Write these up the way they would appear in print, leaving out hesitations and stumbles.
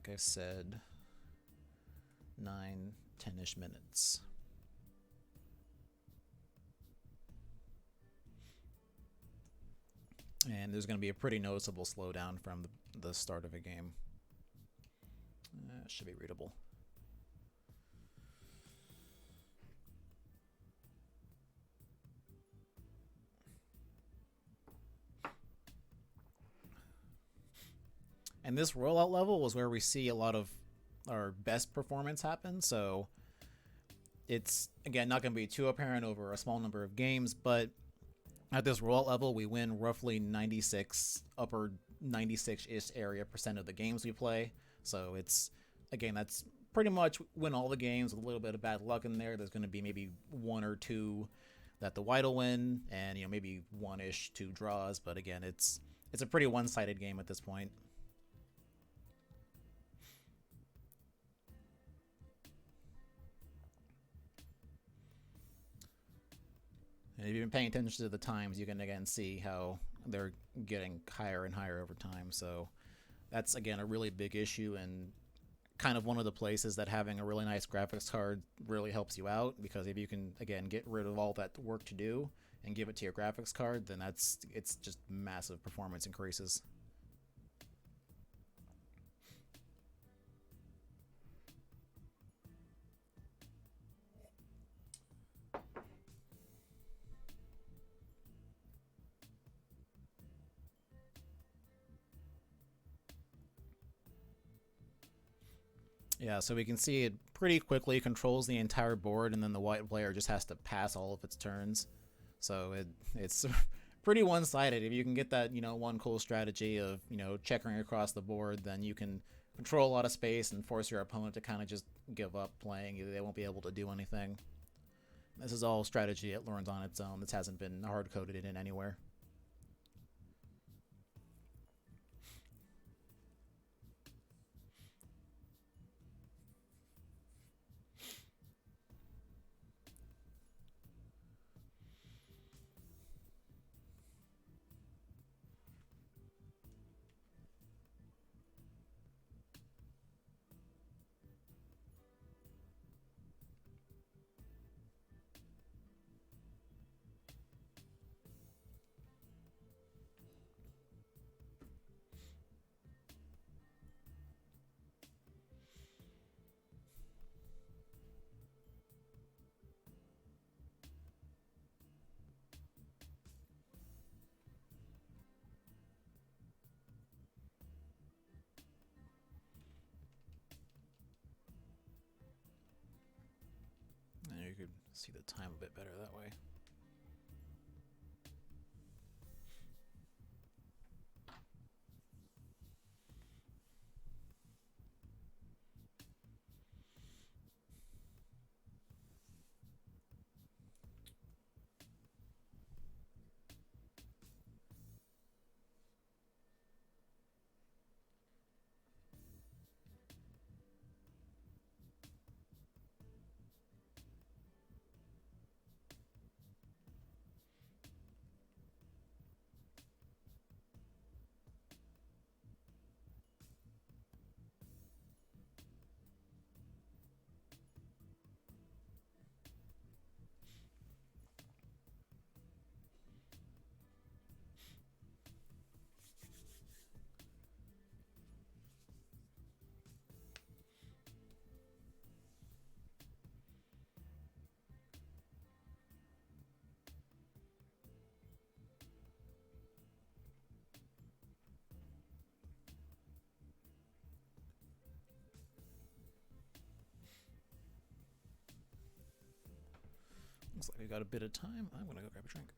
like I said, 9, 10-ish minutes. And there's going to be a pretty noticeable slowdown from the start of a game. Should be readable. And this rollout level is where we see a lot of our best performance happen. So it's, again, not going to be too apparent over a small number of games, but at this rollout level, we win roughly 96, upper 96-ish area percent of the games we play. So it's, again, that's pretty much win all the games with a little bit of bad luck in there. There's going to be maybe 1 or 2 that the white will win, and maybe 1-ish 2 draws. But again, it's a pretty one-sided game at this point. And if you've been paying attention to the times, you can again see how they're getting higher and higher over time. So that's, again, a really big issue, and kind of one of the places that having a really nice graphics card really helps you out, because if you can, again, get rid of all that work to do and give it to your graphics card, then it's just massive performance increases. Yeah, so we can see it pretty quickly controls the entire board, and then the white player just has to pass all of its turns. So it's pretty one-sided. If you can get that, one cool strategy of, checkering across the board, then you can control a lot of space and force your opponent to kind of just give up playing. They won't be able to do anything. This is all strategy it learns on its own. This hasn't been hard-coded in anywhere. And you could see the time a bit better that way. Looks like we got a bit of time. I'm gonna go grab a drink.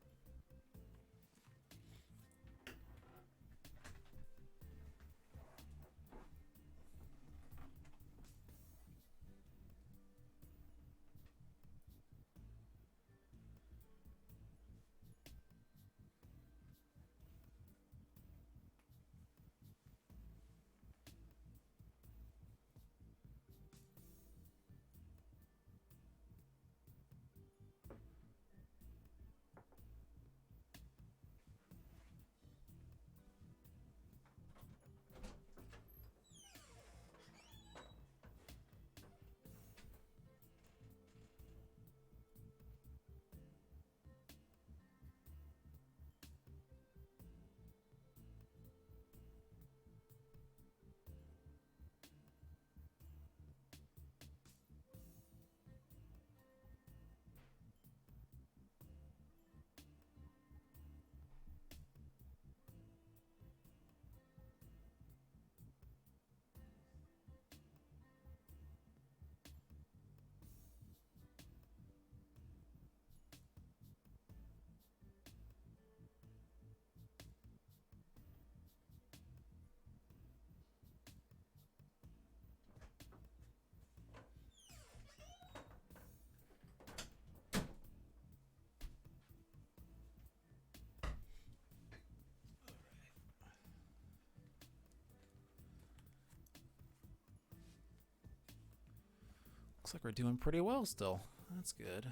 Looks like we're doing pretty well still. That's good.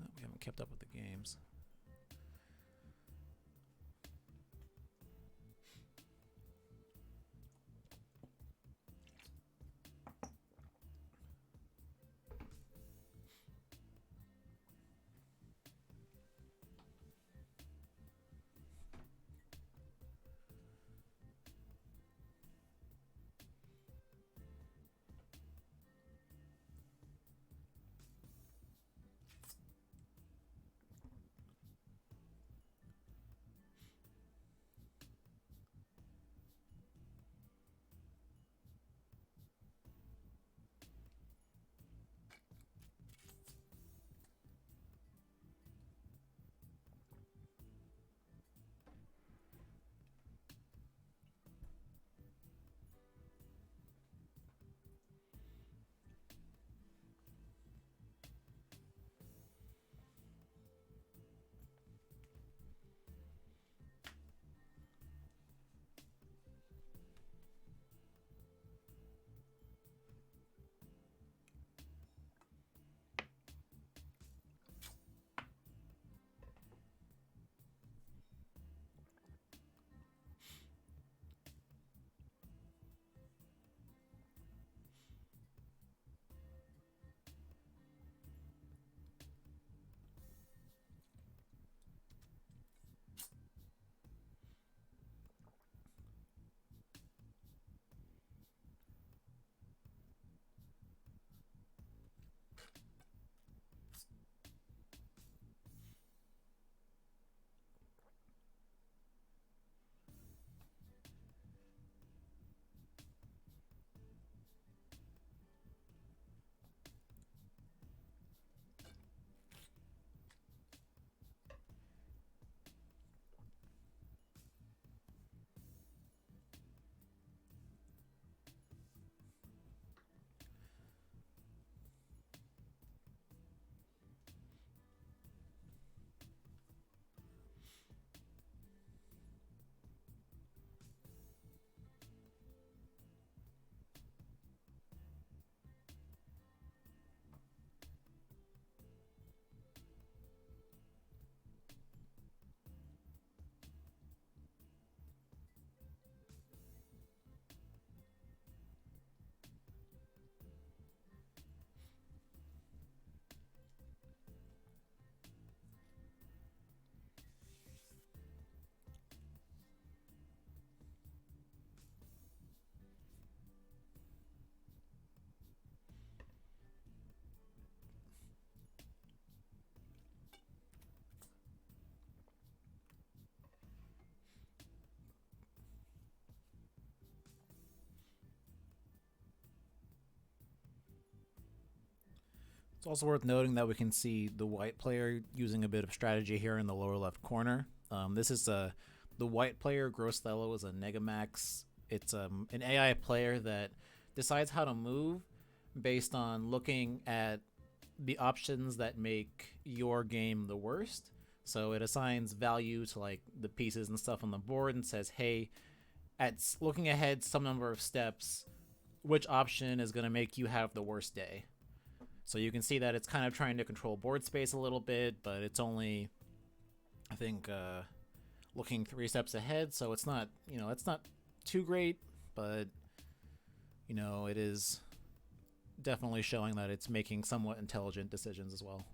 Oh, we haven't kept up with the games. It's also worth noting that we can see the white player using a bit of strategy here in the lower left corner. This is the white player, Grossthello, is a Negamax. It's an AI player that decides how to move based on looking at the options that make your game the worst. So it assigns value to like the pieces and stuff on the board and says, hey, at looking ahead some number of steps, which option is going to make you have the worst day? So you can see that it's kind of trying to control board space a little bit, but it's only, I think, looking 3 steps ahead. So it's not, it's not too great, but, it is definitely showing that it's making somewhat intelligent decisions as well.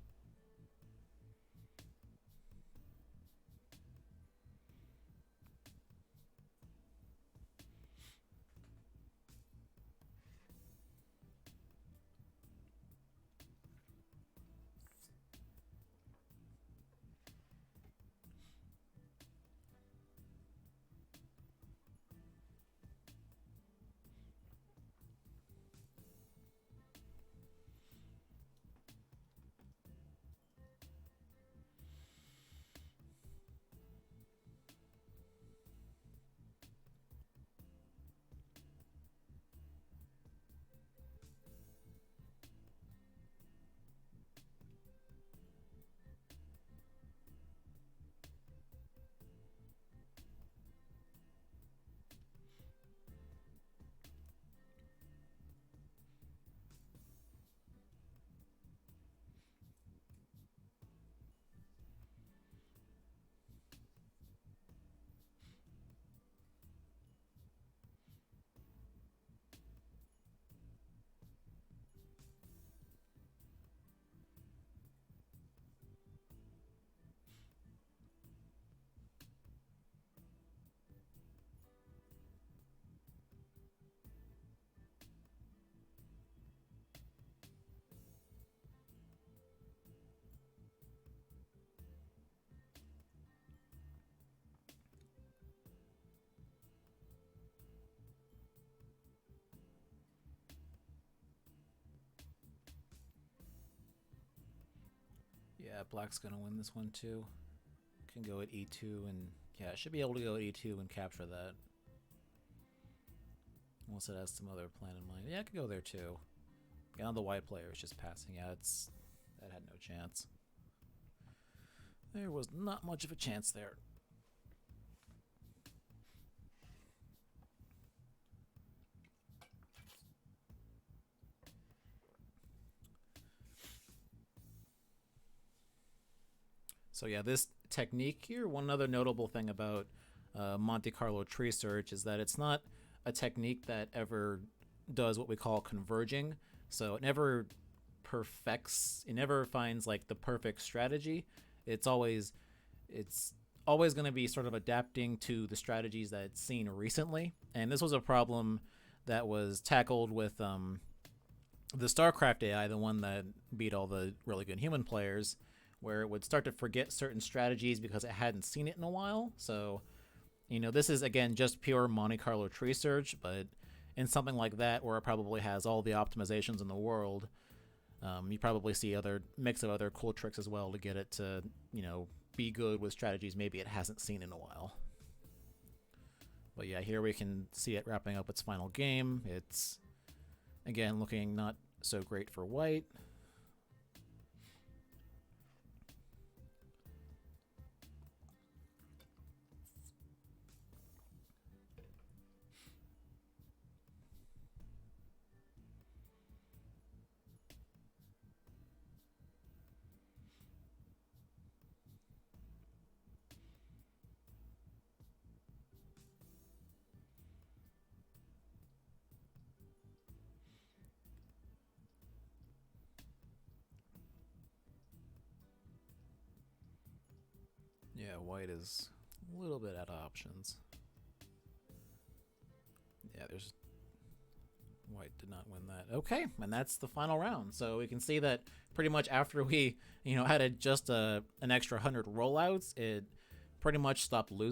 Yeah, black's gonna win this one too. Can go at e2 and yeah, should be able to go at e2 and capture that. Unless it has some other plan in mind. Yeah, I could go there too. Now the white player is just passing. Yeah, that had no chance. There was not much of a chance there. So yeah, this technique here, one other notable thing about Monte Carlo tree search is that it's not a technique that ever does what we call converging. So it never perfects, it never finds like the perfect strategy. It's always going to be sort of adapting to the strategies that it's seen recently. And this was a problem that was tackled with the StarCraft AI, the one that beat all the really good human players, where it would start to forget certain strategies because it hadn't seen it in a while. So, this is, again, just pure Monte Carlo tree search, but in something like that where it probably has all the optimizations in the world, you probably see other mix of other cool tricks as well to get it to, be good with strategies maybe it hasn't seen in a while. But yeah, here we can see it wrapping up its final game. It's, again, looking not so great for white. Yeah, white is a little bit out of options. Yeah, white did not win that. Okay, and that's the final round. So we can see that pretty much after we, added just an extra 100 rollouts, it pretty much stopped losing.